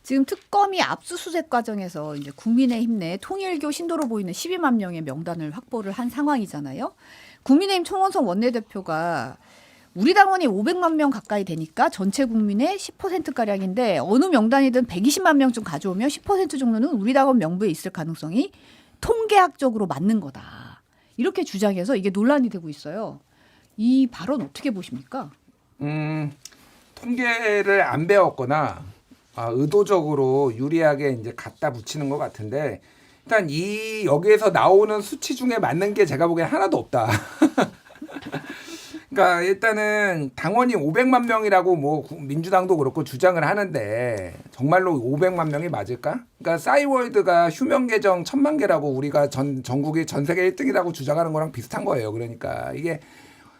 지금 특검이 압수수색 과정에서 이제 국민의힘 내 통일교 신도로 보이는 12만 명의 명단을 확보를 한 상황이잖아요. 국민의힘 총원석 원내대표가 우리 당원이 500만 명 가까이 되니까 전체 국민의 10%가량인데 어느 명단이든 120만 명쯤 가져오면 10% 정도는 우리 당원 명부에 있을 가능성이 통계학적으로 맞는 거다. 이렇게 주장해서 이게 논란이 되고 있어요. 이 발언 어떻게 보십니까? 통계를 안 배웠거나 의도적으로 유리하게 이제 갖다 붙이는 것 같은데 일단 이 여기에서 나오는 수치 중에 맞는 게 제가 보기엔 하나도 없다. 그러니까 일단은 당원이 500만 명이라고 뭐 민주당도 그렇고 주장을 하는데 정말로 500만 명이 맞을까? 그러니까 싸이월드가 휴면 계정 1000만 개라고 우리가 전국이 전 세계 1등이라고 주장하는 거랑 비슷한 거예요. 그러니까 이게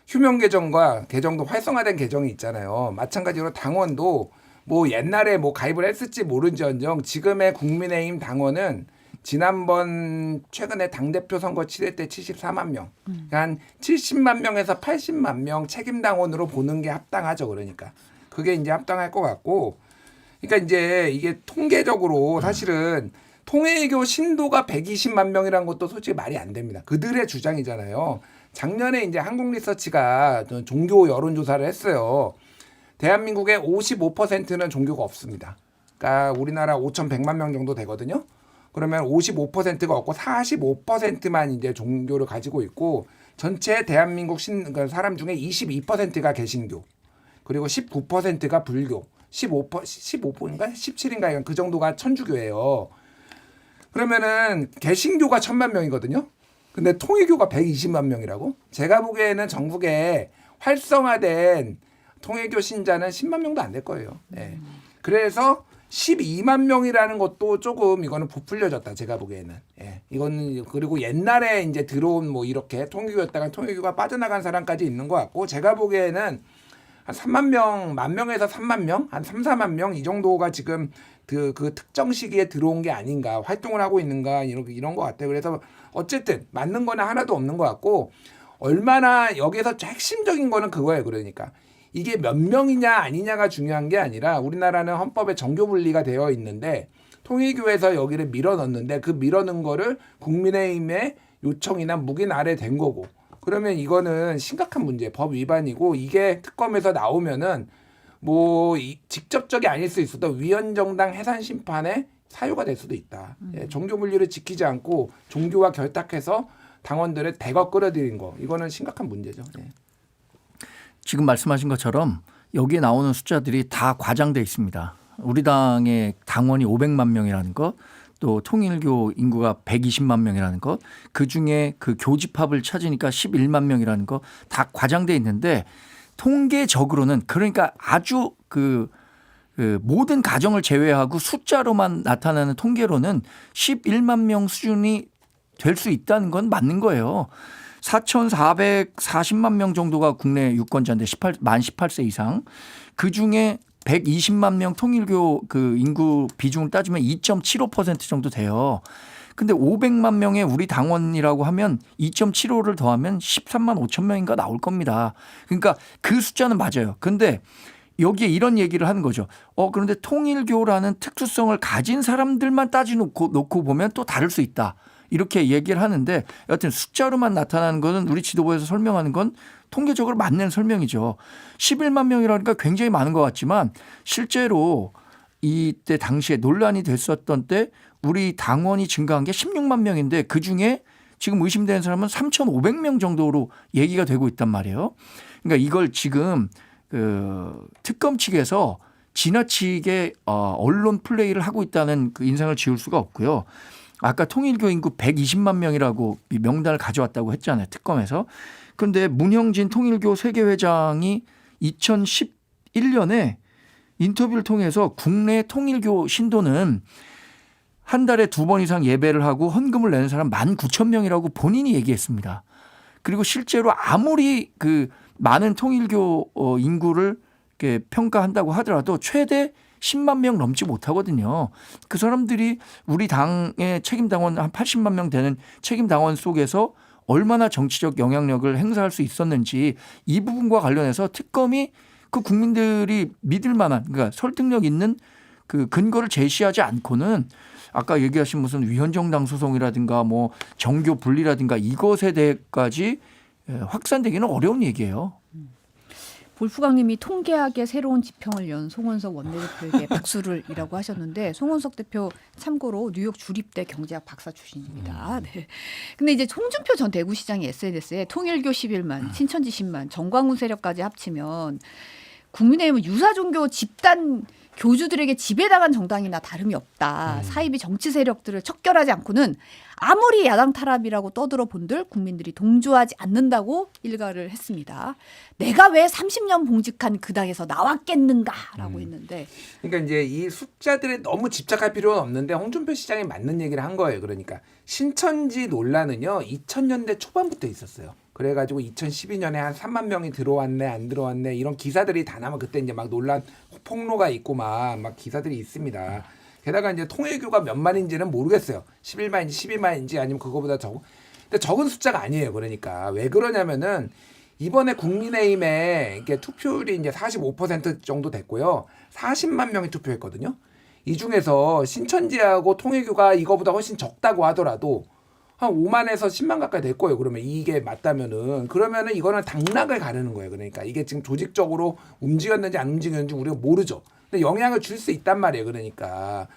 휴면 계정과 계정도 활성화된 계정이 있잖아요. 마찬가지로 당원도 뭐 옛날에 뭐 가입을 했을지 모른지언정 지금의 국민의힘 당원은 지난번 최근에 당대표 선거 치를 때 74만 명, 그러니까 한 70만 명에서 80만 명 책임 당원으로 보는 게 합당하죠. 그러니까 그게 이제 합당할 것 같고, 그러니까 이제 이게 통계적으로 사실은 통일교 신도가 120만 명이라는 것도 솔직히 말이 안 됩니다. 그들의 주장이잖아요. 작년에 이제 한국리서치가 종교 여론조사를 했어요. 대한민국의 55%는 종교가 없습니다. 그러니까 우리나라 5,100만 명 정도 되거든요. 그러면 55%가 없고 45%만 이제 종교를 가지고 있고 전체 대한민국 그러니까 사람 중에 22%가 개신교, 그리고 19%가 불교, 15%인가 17인가 그 정도가 천주교예요. 그러면은 개신교가 1000만 명이거든요. 근데 통일교가 120만 명이라고? 제가 보기에는 전국에 활성화된 통일교 신자는 10만 명도 안 될 거예요. 네. 그래서 12만 명이라는 것도 조금 이거는 부풀려졌다. 제가 보기에는. 예. 이거는 그리고 옛날에 이제 들어온 뭐 이렇게 통일교였다가 통일교가 빠져나간 사람까지 있는 것 같고, 제가 보기에는 한 3만 명, 10,000명에서 3만 명, 한 3, 4만 명 이 정도가 지금 그 특정 시기에 들어온 게 아닌가, 활동을 하고 있는가 이런 것 같아요. 그래서 어쨌든 맞는 거는 하나도 없는 것 같고, 얼마나 여기에서 핵심적인 거는 그거예요. 그러니까 이게 몇 명이냐 아니냐가 중요한 게 아니라 우리나라는 헌법에 정교 분리가 되어 있는데 통일교에서 여기를 밀어넣는데 그 밀어넣은 거를 국민의힘의 요청이나 묵인 아래 된 거고, 그러면 이거는 심각한 문제, 법 위반이고, 이게 특검에서 나오면은 뭐 직접적이 아닐 수 있어도 위헌정당 해산 심판에 사유가 될 수도 있다. 예, 종교 분리를 지키지 않고 종교와 결탁해서 당원들을 대거 끌어들인 거, 이거는 심각한 문제죠. 예. 지금 말씀하신 것처럼 여기에 나오는 숫자들이 다 과장돼 있습니다. 우리 당의 당원이 500만 명이라는 것, 또 통일교 인구가 120만 명이라는 것, 그중에 그 교집합을 찾으니까 11만 명이라는 것 다 과장돼 있는데, 통계적으로는 그러니까 아주 그 모든 가정을 제외하고 숫자로만 나타나는 통계로는 11만 명 수준이 될 수 있다는 건 맞는 거예요. 4,440만 명 정도가 국내 유권자인데 만 18세 이상, 그중에 120만 명 통일교 그 인구 비중을 따지면 2.75% 정도 돼요. 근데 500만 명의 우리 당원이라고 하면 2.75를 더하면 13만 5천 명인가 나올 겁니다. 그러니까 그 숫자는 맞아요. 근데 여기에 이런 얘기를 하는 거죠. 그런데 통일교라는 특수성을 가진 사람들만 놓고 보면 또 다를 수 있다. 이렇게 얘기를 하는데, 여하튼 숫자로만 나타나는 거는 우리 지도부에서 설명하는 건 통계적으로 맞는 설명이죠. 11만 명이라니까 굉장히 많은 것 같지만 실제로 이때 당시에 논란이 됐었던 때 우리 당원이 증가한 게 16만 명인데 그중에 지금 의심되는 사람은 3,500명 정도로 얘기가 되고 있단 말이에요. 그러니까 이걸 지금 그 특검 측에서 지나치게 언론 플레이를 하고 있다는 그 인상을 지울 수가 없고요. 아까 통일교 인구 120만 명이라고 명단을 가져왔다고 했잖아요. 특검에서. 그런데 문형진 통일교 세계회장이 2011년에 인터뷰를 통해서 국내 통일교 신도는 한 달에 2번 이상 예배를 하고 헌금을 내는 사람 19,000명이라고 본인이 얘기했습니다. 그리고 실제로 아무리 그 많은 통일교 인구를 이렇게 평가한다고 하더라도 최대 10만 명 넘지 못하거든요. 그 사람들이 우리 당의 책임당원 한 80만 명 되는 책임당원 속에서 얼마나 정치적 영향력을 행사할 수 있었는지, 이 부분과 관련해서 특검이 그 국민들이 믿을 만한, 그러니까 설득력 있는 그 근거를 제시하지 않고는 아까 얘기하신 무슨 위헌정당 소송이라든가 뭐 정교 분리라든가 이것에 대해까지 확산되기는 어려운 얘기예요. 볼프강님이 통계학의 새로운 지평을 연 송원석 원내대표에게 박수를이라고 하셨는데 송원석 대표 참고로 뉴욕 주립대 경제학 박사 출신입니다. 네. 근데 이제 홍준표 전 대구시장이 SNS에 통일교 11만, 신천지 10만, 정광훈 세력까지 합치면 국민의힘은 유사종교 집단 교주들에게 지배당한 정당이나 다름이 없다. 사이비 정치 세력들을 척결하지 않고는 아무리 야당 탈압이라고 떠들어 본들 국민들이 동조하지 않는다고 일가를 했습니다. 내가 왜 30년 봉직한 그 당에서 나왔겠는가라고 했는데. 그러니까 이제 이 숫자들에 너무 집착할 필요는 없는데 홍준표 시장이 맞는 얘기를 한 거예요. 그러니까 신천지 논란은요 2000년대 초반부터 있었어요. 그래가지고 2012년에 한 3만 명이 들어왔네 안 들어왔네 이런 기사들이 다 나면 그때 이제 막 논란 폭로가 있고 막 기사들이 있습니다. 게다가 이제 통일교가 몇 만인지는 모르겠어요. 11만인지 12만인지 아니면 그거보다 적은. 근데 적은 숫자가 아니에요. 그러니까 왜 그러냐면은 이번에 국민의힘에 이게 투표율이 이제 45% 정도 됐고요. 40만 명이 투표했거든요. 이 중에서 신천지하고 통일교가 이거보다 훨씬 적다고 하더라도 한 5만에서 10만 가까이 될 거예요. 그러면 이게 맞다면은 그러면은 이거는 당락을 가르는 거예요. 그러니까 이게 지금 조직적으로 움직였는지 안 움직였는지 우리가 모르죠. 근데 영향을 줄 수 있단 말이에요. 그러니까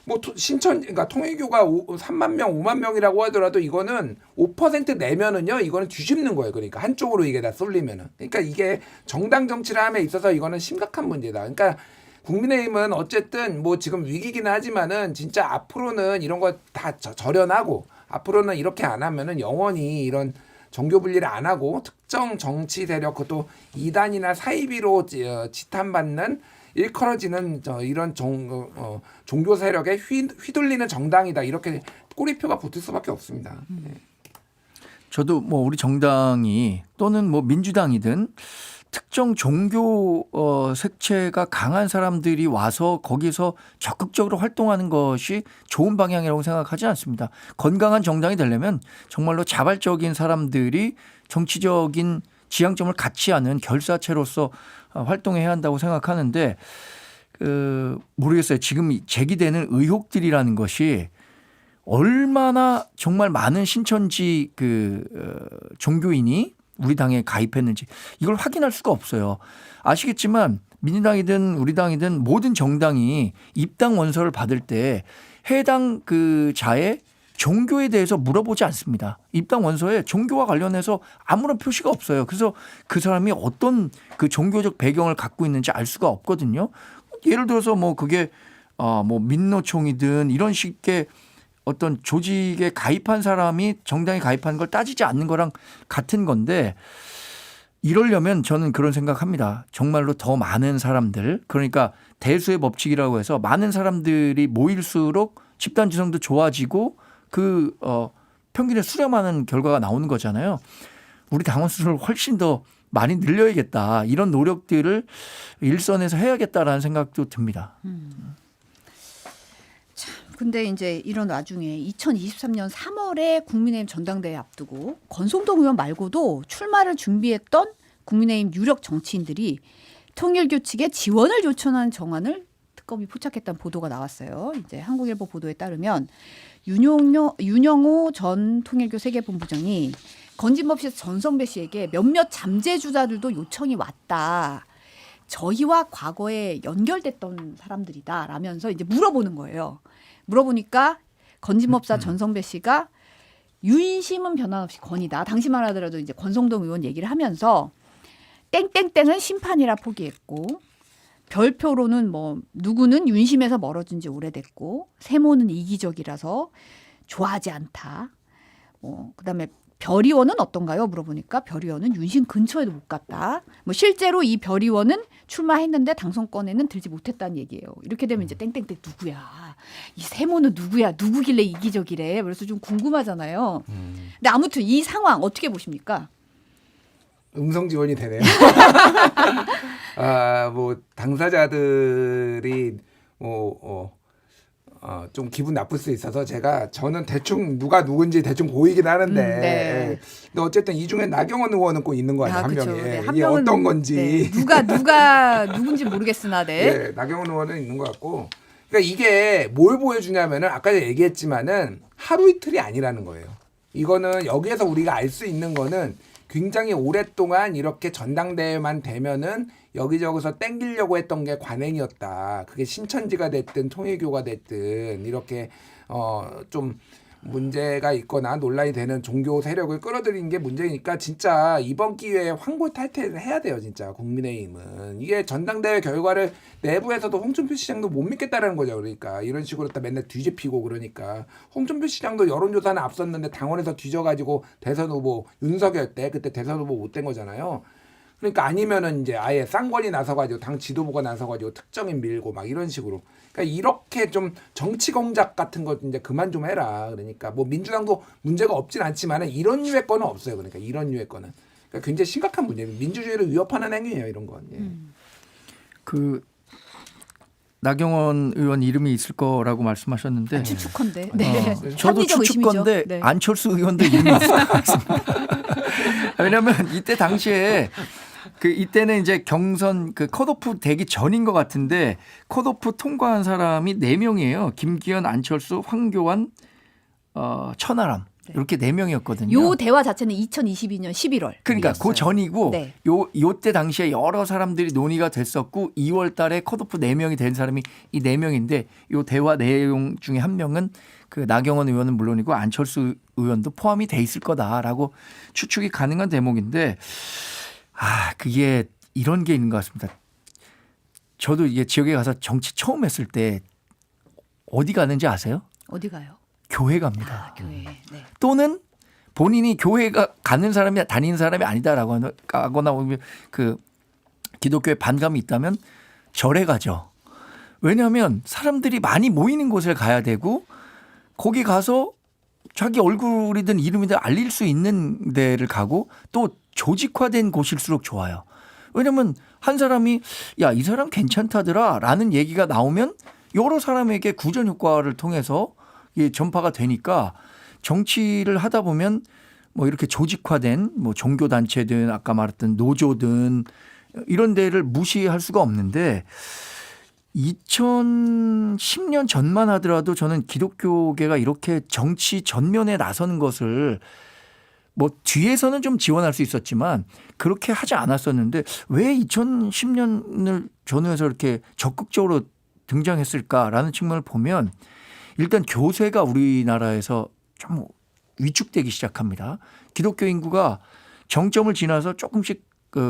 뭐 그러니까 통일교가 3만 명, 5만 명이라고 하더라도 이거는 5% 내면은요, 이거는 뒤집는 거예요. 그러니까 한쪽으로 이게 다 쏠리면은. 그러니까 이게 정당 정치를 함에 있어서 이거는 심각한 문제다. 그러니까 국민의힘은 어쨌든 뭐 지금 위기기는 하지만은 진짜 앞으로는 이런 거 다 절연하고 앞으로는 이렇게 안 하면은 영원히 이런 정교 분리를 안 하고 특정 정치 세력 그것도 이단이나 사이비로 지탄받는 일컬어지는 이런 종교 세력에 휘둘리는 정당이다 이렇게 꼬리표가 붙을 수밖에 없습니다. 네. 저도 뭐 우리 정당이 또는 뭐 민주당이든 특정 종교 색채가 강한 사람들이 와서 거기서 적극적으로 활동하는 것이 좋은 방향이라고 생각하지 않습니다. 건강한 정당이 되려면 정말로 자발적인 사람들이 정치적인 지향점을 같이 하는 결사체로서 활동해야 한다고 생각하는데 모르겠어요. 지금 제기되는 의혹들이라는 것이 얼마나 정말 많은 신천지 종교인이 우리 당에 가입했는지 이걸 확인할 수가 없어요. 아시겠지만 민주당이든 우리 당이든 모든 정당이 입당 원서를 받을 때 해당 자의 종교에 대해서 물어보지 않습니다. 입당 원서에 종교와 관련해서 아무런 표시가 없어요. 그래서 그 사람이 어떤 그 종교적 배경을 갖고 있는지 알 수가 없거든요. 예를 들어서 뭐 그게 뭐 민노총이든 이런 식의 어떤 조직에 가입한 사람이 정당에 가입한 걸 따지지 않는 거랑 같은 건데 이러려면 저는 그런 생각합니다. 정말로 더 많은 사람들 그러니까 대수의 법칙이라고 해서 많은 사람들이 모일수록 집단 지성도 좋아지고 평균에 수렴하는 결과가 나오는 거잖아요. 우리 당원 수를 훨씬 더 많이 늘려야겠다. 이런 노력들을 일선에서 해야겠다라는 생각도 듭니다. 근데 이제 이런 와중에 2023년 3월에 국민의힘 전당대회 앞두고 권성동 의원 말고도 출마를 준비했던 국민의힘 유력 정치인들이 통일교 측에 지원을 요청한 정안을 특검이 포착했다는 보도가 나왔어요. 이제 한국일보 보도에 따르면 윤영호 전 통일교 세계본부장이 건진법실 전성배 씨에게 몇몇 잠재주자들도 요청이 왔다. 저희와 과거에 연결됐던 사람들이다 라면서 이제 물어보는 거예요. 물어보니까 건진법사 전성배 씨가 윤심은 변함없이 건이다. 당시만 하더라도 이제 권성동 의원 얘기를 하면서 땡땡땡은 심판이라 포기했고 별표로는 뭐 누구는 윤심에서 멀어진 지 오래됐고 세모는 이기적이라서 좋아하지 않다. 그다음에 별의원은 어떤가요? 물어보니까 별의원은 윤심 근처에도 못 갔다. 뭐 실제로 이 별의원은 출마했는데 당선권에는 들지 못했다는 얘기예요. 이렇게 되면 이제 땡땡땡 누구야? 이 세모는 누구야? 누구길래 이기적이래? 그래서 좀 궁금하잖아요. 근데 아무튼 이 상황 어떻게 보십니까? 음성 지원이 되네요. 뭐 당사자들이 좀 기분 나쁠 수 있어서 저는 대충 누가 누군지 대충 보이긴 하는데 네. 근데 어쨌든 이 중에 나경원 의원은 꼭 있는 거 아니에요. 한 그쵸. 명이. 네, 한 이게 명은 어떤 건지. 네, 누가 누군지 모르겠으나 네. 네, 나경원 의원은 있는 것 같고 그러니까 이게 뭘 보여주냐면은 아까 얘기했지만은 하루 이틀이 아니라는 거예요. 이거는 여기에서 우리가 알 수 있는 거는 굉장히 오랫동안 이렇게 전당대회만 되면은 여기저기서 땡기려고 했던 게 관행이었다. 그게 신천지가 됐든 통일교가 됐든 이렇게 좀 문제가 있거나 논란이 되는 종교 세력을 끌어들이는 게 문제니까 진짜 이번 기회에 황골탈퇴를 해야 돼요. 진짜 국민의힘은. 이게 전당대회 결과를 내부에서도 홍준표 시장도 못 믿겠다라는 거죠. 그러니까 이런 식으로 또 맨날 뒤집히고 그러니까 홍준표 시장도 여론조사는 앞섰는데 당원에서 뒤져가지고 대선 후보 윤석열 때 그때 대선 후보 못 된 거잖아요. 그러니까 아니면은 이제 아예 쌍권이 나서가지고 당 지도부가 나서가지고 특정인 밀고 막 이런 식으로. 그러니까 이렇게 좀 정치 공작 같은 거 이제 그만 좀 해라. 그러니까 뭐 민주당도 문제가 없진 않지만은 이런 류의 거는 없어요. 그러니까 이런 류의 거는. 그러니까 굉장히 심각한 문제예요. 민주주의를 위협하는 행위예요. 이런 건. 예. 그 나경원 의원 이름이 있을 거라고 말씀하셨는데 추측컨대. 네. 저도 합리적 추측건데 의심이죠. 네. 안철수 의원도 이름이 있을 것 같습니다. 왜냐하면 이때 당시에 이때는 이제 경선 컷오프 되기 전인 것 같은데 컷오프 통과한 사람이 4명이에요. 김기현, 안철수, 황교안, 천하람 이렇게 4명이었거든요. 요 대화 자체는 2022년 11월. 그러니까 그 전이고 네. 요때 당시에 여러 사람들이 논의가 됐었고 2월 달에 컷오프 4명이 된 사람이 이 4명인데 요 대화 내용 중에 한 명은 그 나경원 의원은 물론이고 안철수 의원도 포함이 돼 있을 거다라고 추측이 가능한 대목인데 그게 이런 게 있는 것 같습니다. 저도 이게 지역에 가서 정치 처음 했을 때 어디 가는지 아세요? 어디 가요? 교회 갑니다. 교회. 네. 또는 본인이 교회가 가는 사람이 다니는 사람이 아니다라고 하거나 그 기독교에 반감이 있다면 절에 가죠. 왜냐하면 사람들이 많이 모이는 곳을 가야 되고 거기 가서 자기 얼굴이든 이름이든 알릴 수 있는 데를 가고 또 조직화된 곳일수록 좋아요. 왜냐하면 한 사람이 야, 이 사람 괜찮다더라 라는 얘기가 나오면 여러 사람에게 구전 효과를 통해서 이게 전파가 되니까 정치를 하다 보면 뭐 이렇게 조직화된 뭐 종교단체든 아까 말했던 노조든 이런 데를 무시할 수가 없는데 2010년 전만 하더라도 저는 기독교계가 이렇게 정치 전면에 나서는 것을 뭐 뒤에서는 좀 지원할 수 있었지만 그렇게 하지 않았었는데 왜 2010년을 전후해서 이렇게 적극적으로 등장했을까라는 측면을 보면 일단 교세가 우리나라에서 좀 위축되기 시작합니다. 기독교 인구가 정점을 지나서 조금씩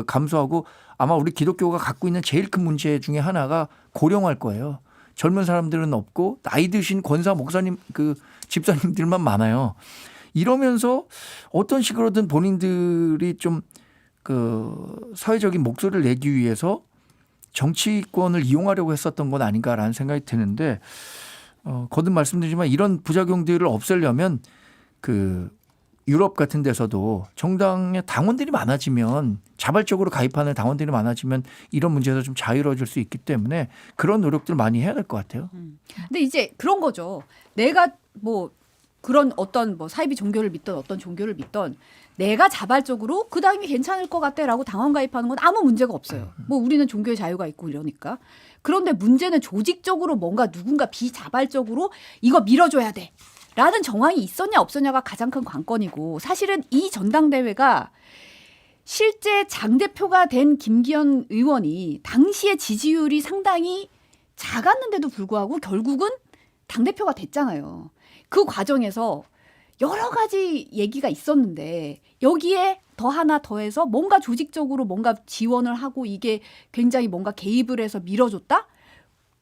감소하고 아마 우리 기독교가 갖고 있는 제일 큰 문제 중에 하나가 고령화일 거예요. 젊은 사람들은 없고 나이 드신 권사 목사님 집사님들만 많아요. 이러면서 어떤 식으로든 본인들이 좀 사회적인 목소리를 내기 위해서 정치권을 이용하려고 했었던 건 아닌가라는 생각이 드는데 거듭 말씀드리지만 이런 부작용들을 없애려면 유럽 같은 데서도 정당의 당원들이 많아지면 자발적으로 가입하는 당원들이 많아지면 이런 문제에서 좀 자유로워질 수 있기 때문에 그런 노력들을 많이 해야 될 것 같아요. 근데 이제 그런 거죠. 내가 뭐 그런 어떤 뭐 사이비 종교를 믿던 어떤 종교를 믿던 내가 자발적으로 그 당이 괜찮을 것 같다라고 당원 가입하는 건 아무 문제가 없어요. 뭐 우리는 종교의 자유가 있고 이러니까. 그런데 문제는 조직적으로 뭔가 누군가 비자발적으로 이거 밀어줘야 돼. 라는 정황이 있었냐 없었냐가 가장 큰 관건이고 사실은 이 전당대회가 실제 당대표가 된 김기현 의원이 당시의 지지율이 상당히 작았는데도 불구하고 결국은 당대표가 됐잖아요. 그 과정에서 여러 가지 얘기가 있었는데 여기에 더 하나 더해서 뭔가 조직적으로 뭔가 지원을 하고 이게 굉장히 뭔가 개입을 해서 밀어줬다?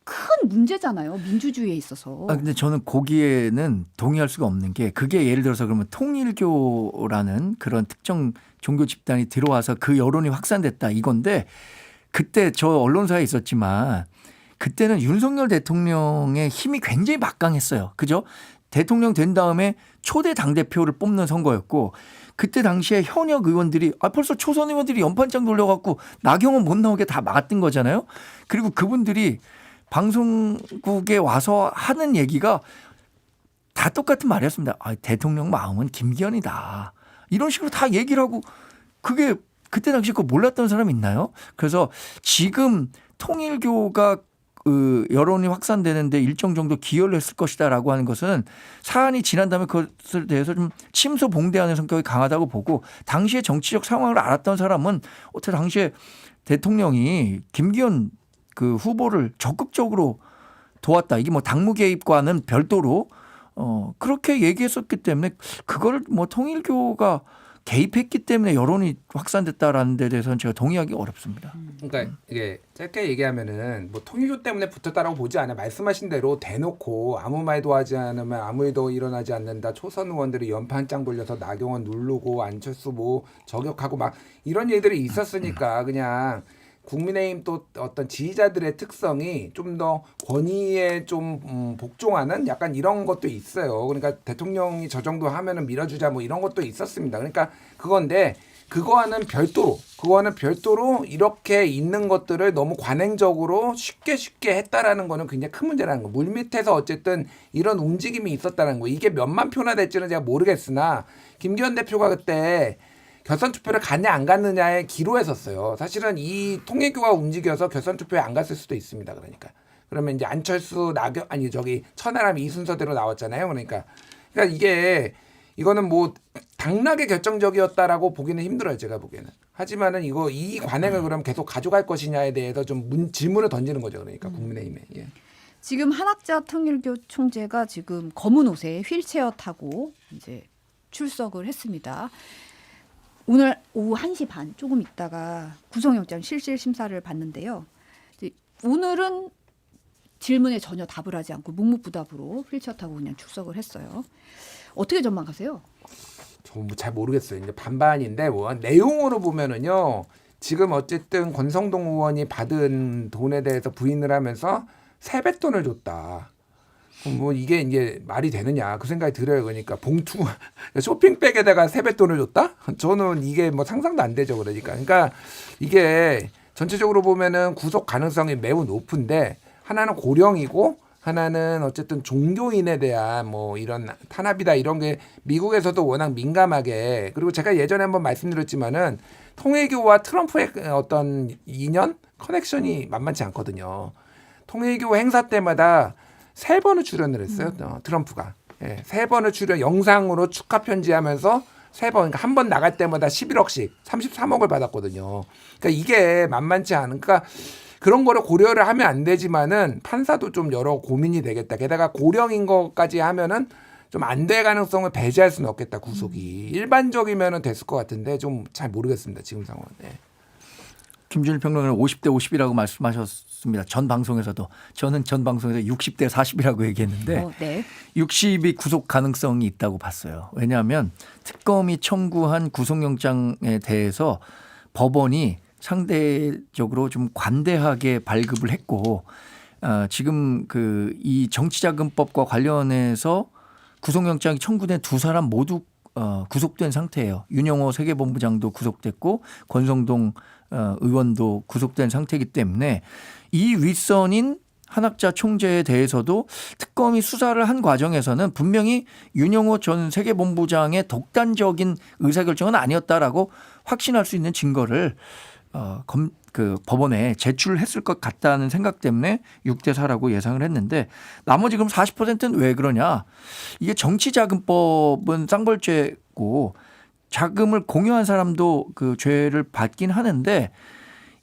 큰 문제잖아요. 민주주의에 있어서. 근데 저는 거기에는 동의할 수가 없는 게 그게 예를 들어서 그러면 통일교라는 그런 특정 종교 집단이 들어와서 그 여론이 확산됐다 이건데 그때 저 언론사에 있었지만 그때는 윤석열 대통령의 힘이 굉장히 막강했어요. 그죠? 대통령 된 다음에 초대 당대표를 뽑는 선거였고 그때 당시에 현역 의원들이 벌써 초선 의원들이 연판장 돌려갖고 나경원 못 나오게 다 막았던 거잖아요. 그리고 그분들이 방송국에 와서 하는 얘기가 다 똑같은 말이었습니다. 대통령 마음은 김기현이다. 이런 식으로 다 얘기를 하고 그게 그때 당시 그거 몰랐던 사람 있나요? 그래서 지금 통일교가 여론이 확산되는데 일정 정도 기여를 했을 것이다라고 하는 것은 사안이 지난 다음에 그것에 대해서 좀 침소봉대하는 성격이 강하다고 보고 당시의 정치적 상황을 알았던 사람은 어떻게 당시에 대통령이 김기현 그 후보를 적극적으로 도왔다. 이게 뭐 당무 개입과는 별도로 그렇게 얘기했었기 때문에 그걸 뭐 통일교가 개입했기 때문에 여론이 확산됐다라는 데 대해서는 제가 동의하기 어렵습니다. 그러니까 이게 짧게 얘기하면은 뭐 통일교 때문에 붙었다라고 보지 않아요. 말씀하신 대로 대놓고 아무 말도 하지 않으면 아무 일도 일어나지 않는다. 초선 의원들이 연판 한 장 돌려서 나경원 누르고 안철수 뭐 저격하고 막 이런 일들이 있었으니까 그냥 국민의힘 또 어떤 지지자들의 특성이 좀 더 권위에 좀 복종하는 약간 이런 것도 있어요. 그러니까 대통령이 저 정도 하면은 밀어주자 뭐 이런 것도 있었습니다. 그러니까 그건데 그거와는 별도로 이렇게 있는 것들을 너무 관행적으로 쉽게 했다라는 거는 굉장히 큰 문제라는 거. 물밑에서 어쨌든 이런 움직임이 있었다는 거. 이게 몇만 표나 될지는 제가 모르겠으나 김기현 대표가 그때 결선 투표를 갔냐 안 갔느냐에 기로했었어요. 사실은 이 통일교가 움직여서 결선 투표에 안 갔을 수도 있습니다. 그러면 이제 안철수 천하람 이 순서대로 나왔잖아요. 그러니까 이거는 뭐 당락의 결정적이었다라고 보기는 힘들어요. 제가 보기에는. 하지만은 이 관행을 그럼 계속 가져갈 것이냐에 대해서 좀 질문을 던지는 거죠. 그러니까 국민의힘에. 예. 지금 한학자 통일교 총재가 지금 검은 옷에 휠체어 타고 이제 출석을 했습니다. 오늘 오후 1시 반 조금 있다가 구속영장 실질 심사를 받는데요. 오늘은 질문에 전혀 답을 하지 않고 묵묵부답으로 휠체어 타고 그냥 출석을 했어요. 어떻게 전망하세요? 저 잘 모르겠어요. 이제 반반인데 뭐 내용으로 보면은요. 지금 어쨌든 권성동 의원이 받은 돈에 대해서 부인을 하면서 세뱃돈을 줬다. 뭐 이게 이제 말이 되느냐 그 생각이 들어요. 그러니까 봉투 쇼핑백에다가 세뱃돈을 줬다? 저는 이게 뭐 상상도 안 되죠. 그러니까 이게 전체적으로 보면은 구속 가능성이 매우 높은데 하나는 고령이고 하나는 어쨌든 종교인에 대한 뭐 이런 탄압이다 이런 게 미국에서도 워낙 민감하게 그리고 제가 예전에 한번 말씀드렸지만은 통일교와 트럼프의 어떤 인연 커넥션이 만만치 않거든요. 통일교 행사 때마다 3번을 출연을 했어요. 트럼프가. 예, 3번을 출연 영상으로 축하 편지하면서 3번 그러니까 한 번 나갈 때마다 11억씩 33억을 받았거든요. 그러니까 이게 만만치 않은 그러니까 그런 거를 고려를 하면 안 되지만은 판사도 좀 여러 고민이 되겠다. 게다가 고령인 것까지 하면은 좀 안 될 가능성을 배제할 수는 없겠다. 구속이. 일반적이면은 됐을 것 같은데 좀 잘 모르겠습니다. 지금 상황은. 네. 김준일 평론가는 50대 50이라고 말씀하셨습니다. 전 방송에서도. 저는 전 방송에서 60대 40이라고 얘기했는데 네. 60이 구속 가능성이 있다고 봤어요. 왜냐하면 특검이 청구한 구속영장에 대해서 법원이 상대적으로 좀 관대하게 발급을 했고 지금 이 정치자금법과 관련해서 구속영장이 청구된 2사람 모두 구속된 상태예요. 윤영호 세계본부장도 구속됐고 권성동 의원도 구속된 상태이기 때문에 이 윗선인 한학자 총재에 대해서도 특검이 수사를 한 과정에서는 분명히 윤영호 전 세계본부장의 독단적인 의사결정은 아니었다라고 확신할 수 있는 증거를 법원에 제출했을 것 같다는 생각 때문에 6대 4라고 예상을 했는데 나머지 그럼 40%는 왜 그러냐. 이게 정치자금법은 쌍벌죄고 자금을 공유한 사람도 그 죄를 받긴 하는데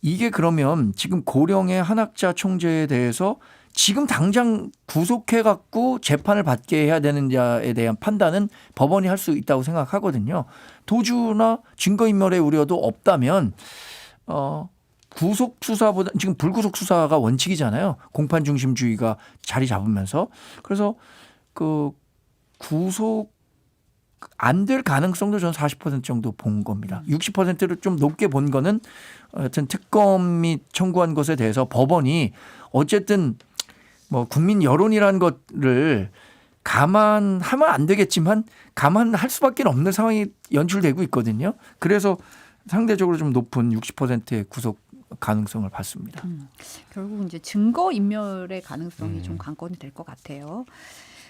이게 그러면 지금 고령의 한학자 총재에 대해서 지금 당장 구속해 갖고 재판을 받게 해야 되는지에 대한 판단은 법원이 할 수 있다고 생각하거든요. 도주나 증거인멸의 우려도 없다면 구속 수사보다 지금 불구속 수사가 원칙이잖아요. 공판 중심주의가 자리 잡으면서 그래서 그 구속 안 될 가능성도 저는 40% 정도 본 겁니다. 60%를 좀 높게 본 거는 하여튼 특검이 청구한 것에 대해서 법원이 어쨌든 뭐 국민 여론이라는 것을 감안하면 안 되겠지만 감안할 수밖에 없는 상황이 연출되고 있거든요. 그래서 상대적으로 좀 높은 60%의 구속 가능성을 봤습니다. 결국 이제 증거 인멸의 가능성이 좀 관건이 될 것 같아요.